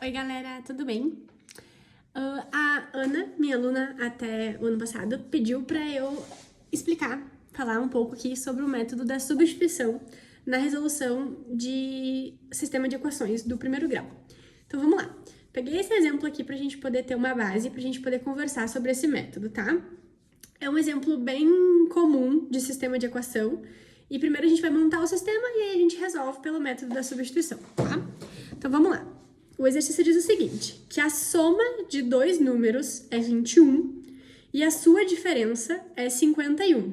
Oi, galera, tudo bem? A Ana, minha aluna até o ano passado, pediu para eu falar um pouco aqui sobre o método da substituição na resolução de sistema de equações do primeiro grau. Então, vamos lá. Peguei esse exemplo aqui para a gente poder ter uma base, para a gente poder conversar sobre esse método, tá? É um exemplo bem comum de sistema de equação. E primeiro a gente vai montar o sistema e aí a gente resolve pelo método da substituição, tá? Então, vamos lá. O exercício diz o seguinte, que a soma de dois números é 21 e a sua diferença é 51.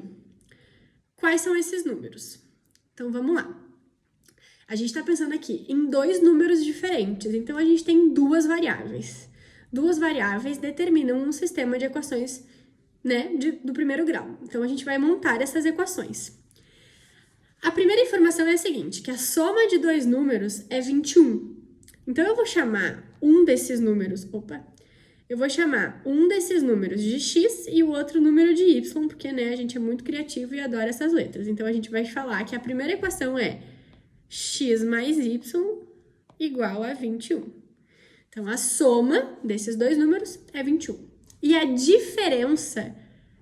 Quais são esses números? Então, vamos lá. A gente está pensando aqui em dois números diferentes, então a gente tem duas variáveis. Duas variáveis determinam um sistema de equações, né, do primeiro grau. Então, a gente vai montar essas equações. A primeira informação é a seguinte, que a soma de dois números é 21. Então, eu vou chamar um desses números de x e o outro número de y, porque, né, a gente é muito criativo e adora essas letras. Então, a gente vai falar que a primeira equação é x mais y igual a 21. Então, a soma desses dois números é 21. E a diferença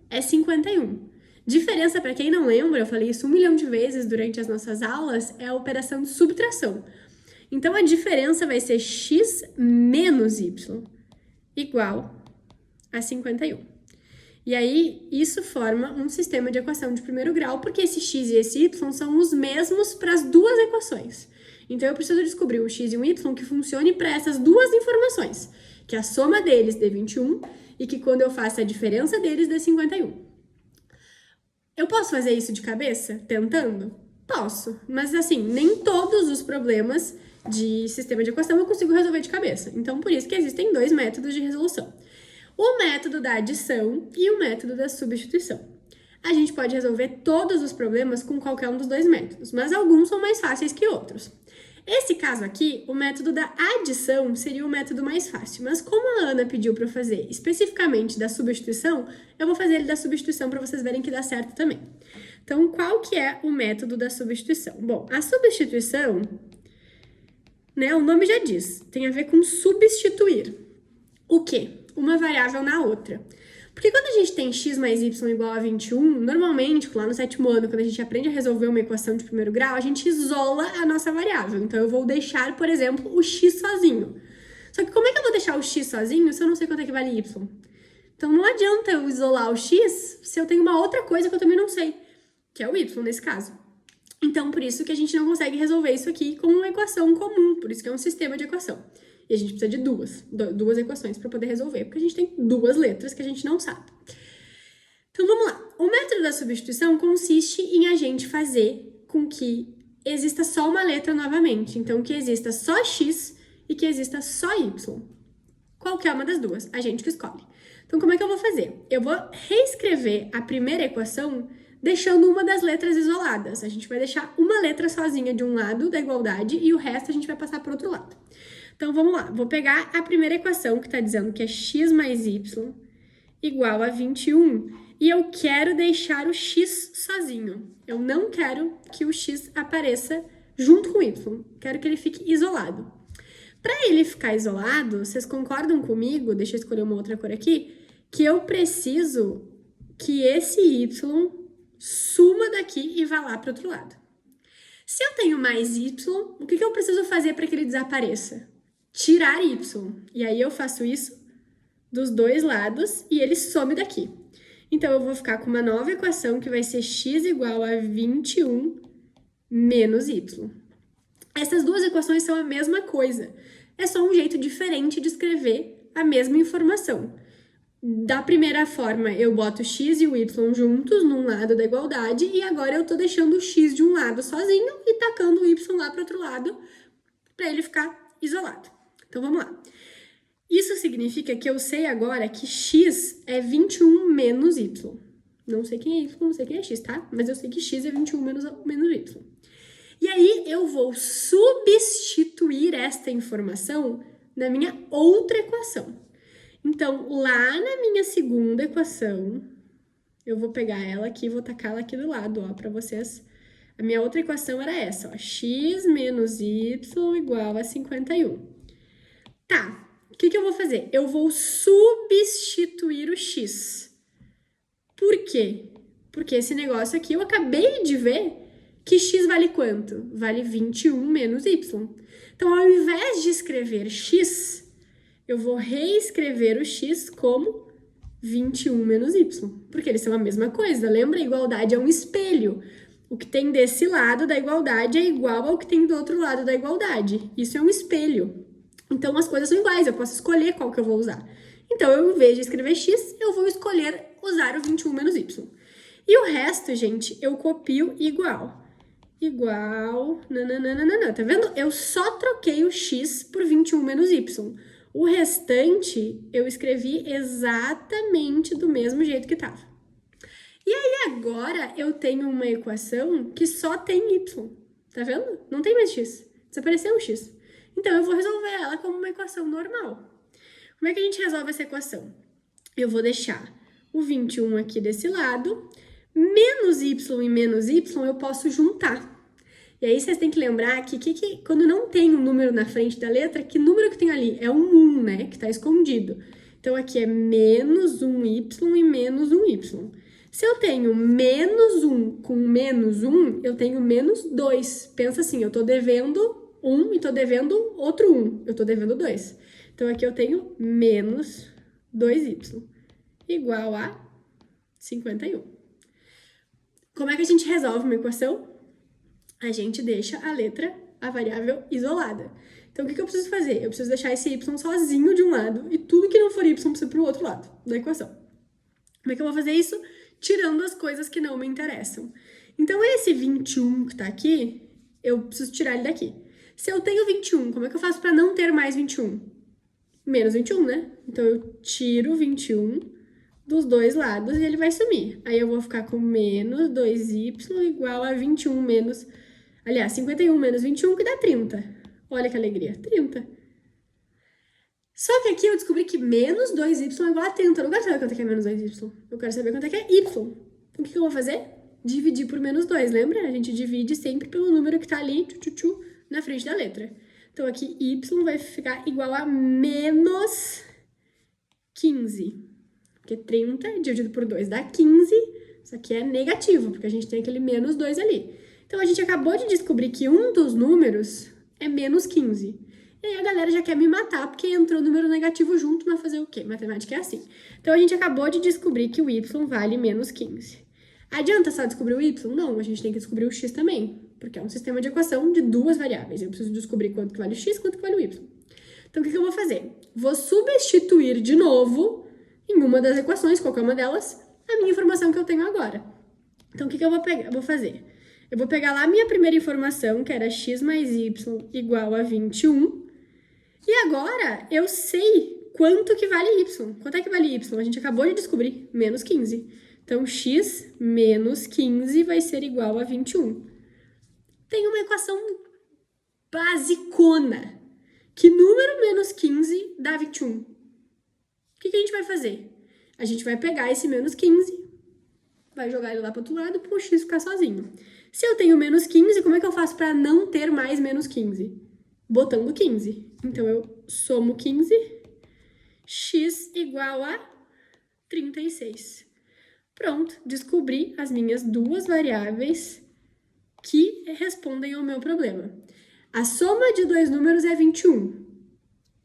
é 51. Diferença, para quem não lembra, eu falei isso 1 milhão de vezes durante as nossas aulas, é a operação de subtração. Então, a diferença vai ser x menos y igual a 51. E aí, isso forma um sistema de equação de primeiro grau, porque esse x e esse y são os mesmos para as duas equações. Então, eu preciso descobrir um x e um y que funcione para essas duas informações, que a soma deles dê 21 e que quando eu faço a diferença deles dê 51. Eu posso fazer isso de cabeça, tentando? Posso, mas assim, nem todos os problemas de sistema de equação eu consigo resolver de cabeça. Então, por isso que existem dois métodos de resolução. O método da adição e o método da substituição. A gente pode resolver todos os problemas com qualquer um dos dois métodos, mas alguns são mais fáceis que outros. Esse caso aqui, o método da adição seria o método mais fácil, mas como a Ana pediu para eu fazer especificamente da substituição, eu vou fazer ele da substituição para vocês verem que dá certo também. Então, qual que é o método da substituição? Bom, a substituição, né, o nome já diz, tem a ver com substituir. O quê? Uma variável na outra. Porque quando a gente tem x mais y igual a 21, normalmente, lá no 7º ano, quando a gente aprende a resolver uma equação de primeiro grau, a gente isola a nossa variável. Então, eu vou deixar, por exemplo, o x sozinho. Só que como é que eu vou deixar o x sozinho se eu não sei quanto é que vale y? Então, não adianta eu isolar o x se eu tenho uma outra coisa que eu também não sei, que é o y nesse caso. Então, por isso que a gente não consegue resolver isso aqui com uma equação comum, por isso que é um sistema de equação. E a gente precisa de duas equações para poder resolver, porque a gente tem duas letras que a gente não sabe. Então, vamos lá. O método da substituição consiste em a gente fazer com que exista só uma letra novamente. Então, que exista só x e que exista só y. Qualquer uma das duas, a gente que escolhe. Então, como é que eu vou fazer? Eu vou reescrever a primeira equação deixando uma das letras isoladas. A gente vai deixar uma letra sozinha de um lado da igualdade e o resto a gente vai passar para o outro lado. Então, vamos lá. Vou pegar a primeira equação que está dizendo que é x mais y igual a 21 e eu quero deixar o x sozinho. Eu não quero que o x apareça junto com o y. Quero que ele fique isolado. Para ele ficar isolado, vocês concordam comigo? Deixa eu escolher uma outra cor aqui. Que eu preciso que esse y suma daqui e vá lá para o outro lado. Se eu tenho mais y, o que eu preciso fazer para que ele desapareça? Tirar y. E aí eu faço isso dos dois lados e ele some daqui. Então, eu vou ficar com uma nova equação que vai ser x igual a 21 menos y. Essas duas equações são a mesma coisa. É só um jeito diferente de escrever a mesma informação. Da primeira forma, eu boto o x e o y juntos num lado da igualdade e agora eu tô deixando o x de um lado sozinho e tacando o y lá para outro lado para ele ficar isolado. Então, vamos lá. Isso significa que eu sei agora que x é 21 menos y. Não sei quem é y, não sei quem é x, tá? Mas eu sei que x é 21 menos y. E aí, eu vou substituir esta informação na minha outra equação. Então, lá na minha segunda equação, eu vou pegar ela aqui e vou tacar ela aqui do lado, ó, pra vocês. A minha outra equação era essa, ó, x menos y igual a 51. Tá, o que eu vou fazer? Eu vou substituir o x. Por quê? Porque esse negócio aqui eu acabei de ver que x vale quanto? Vale 21 menos y. Então, ao invés de escrever x, eu vou reescrever o x como 21 menos y, porque eles são a mesma coisa. Lembra? A igualdade é um espelho. O que tem desse lado da igualdade é igual ao que tem do outro lado da igualdade. Isso é um espelho. Então, as coisas são iguais, eu posso escolher qual que eu vou usar. Então, eu, em vez de escrever x, eu vou escolher usar o 21 menos y. E o resto, gente, eu copio igual. Igual, nananana, tá vendo? Eu só troquei o x por 21 menos y. O restante, eu escrevi exatamente do mesmo jeito que tava. E aí, agora, eu tenho uma equação que só tem y, tá vendo? Não tem mais x, desapareceu o x. Então, eu vou resolver ela como uma equação normal. Como é que a gente resolve essa equação? Eu vou deixar o 21 aqui desse lado, menos y e menos y eu posso juntar. E aí, vocês têm que lembrar que quando não tem um número na frente da letra, que número que tem ali? É um 1, né? Que tá escondido. Então, aqui é menos 1y e menos 1y. Se eu tenho menos 1 com menos 1, eu tenho menos 2. Pensa assim, eu tô devendo 1 e tô devendo outro 1. Eu tô devendo 2. Então, aqui eu tenho menos 2y igual a 51. Como é que a gente resolve uma equação? A gente deixa a variável isolada. Então, o que eu preciso fazer? Eu preciso deixar esse y sozinho de um lado e tudo que não for y precisa ir para o outro lado da equação. Como é que eu vou fazer isso? Tirando as coisas que não me interessam. Então, esse 21 que tá aqui, eu preciso tirar ele daqui. Se eu tenho 21, como é que eu faço para não ter mais 21? Menos 21, né? Então, eu tiro 21 dos dois lados e ele vai sumir. Aí, eu vou ficar com menos 2y igual a 21 menos... Aliás, 51 menos 21 que dá 30. Olha que alegria, 30. Só que aqui eu descobri que menos 2y é igual a 30. Eu não quero saber quanto é que é menos 2y. Eu quero saber quanto é que é y. Então, o que eu vou fazer? Dividir por menos 2, lembra? A gente divide sempre pelo número que tá ali, na frente da letra. Então, aqui y vai ficar igual a menos 15. Porque 30 dividido por 2 dá 15. Isso aqui é negativo, porque a gente tem aquele menos 2 ali. Então, a gente acabou de descobrir que um dos números é menos 15. E aí, a galera já quer me matar, porque entrou número negativo junto, mas fazer o quê? Matemática é assim. Então, a gente acabou de descobrir que o y vale menos 15. Adianta só descobrir o y? Não, a gente tem que descobrir o x também, porque é um sistema de equação de duas variáveis. Eu preciso descobrir quanto que vale o x e quanto que vale o y. Então, o que eu vou fazer? Vou substituir de novo, em uma das equações, qualquer uma delas, a minha informação que eu tenho agora. Então, o que eu vou fazer? Eu vou pegar lá a minha primeira informação, que era x mais y igual a 21. E agora, eu sei quanto que vale y. Quanto é que vale y? A gente acabou de descobrir, menos 15. Então, x menos 15 vai ser igual a 21. Tem uma equação basicona. Que número menos 15 dá 21? O que a gente vai fazer? A gente vai pegar esse menos 15, vai jogar ele lá para o outro lado para o x ficar sozinho. Se eu tenho menos 15, como é que eu faço para não ter mais menos 15? Botando 15. Então, eu somo 15, x igual a 36. Pronto, descobri as minhas duas variáveis que respondem ao meu problema. A soma de dois números é 21.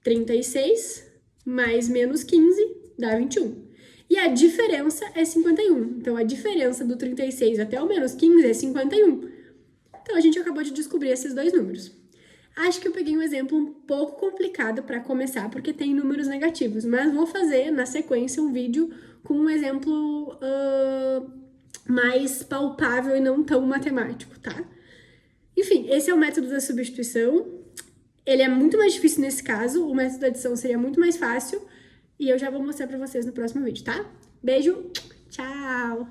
36 mais menos 15 dá 21. E a diferença é 51. Então, a diferença do 36 até o menos 15 é 51. Então, a gente acabou de descobrir esses dois números. Acho que eu peguei um exemplo um pouco complicado para começar, porque tem números negativos. Mas vou fazer, na sequência, um vídeo com um exemplo mais palpável e não tão matemático, tá? Enfim, esse é o método da substituição. Ele é muito mais difícil nesse caso. O método da adição seria muito mais fácil. E eu já vou mostrar pra vocês no próximo vídeo, tá? Beijo, tchau!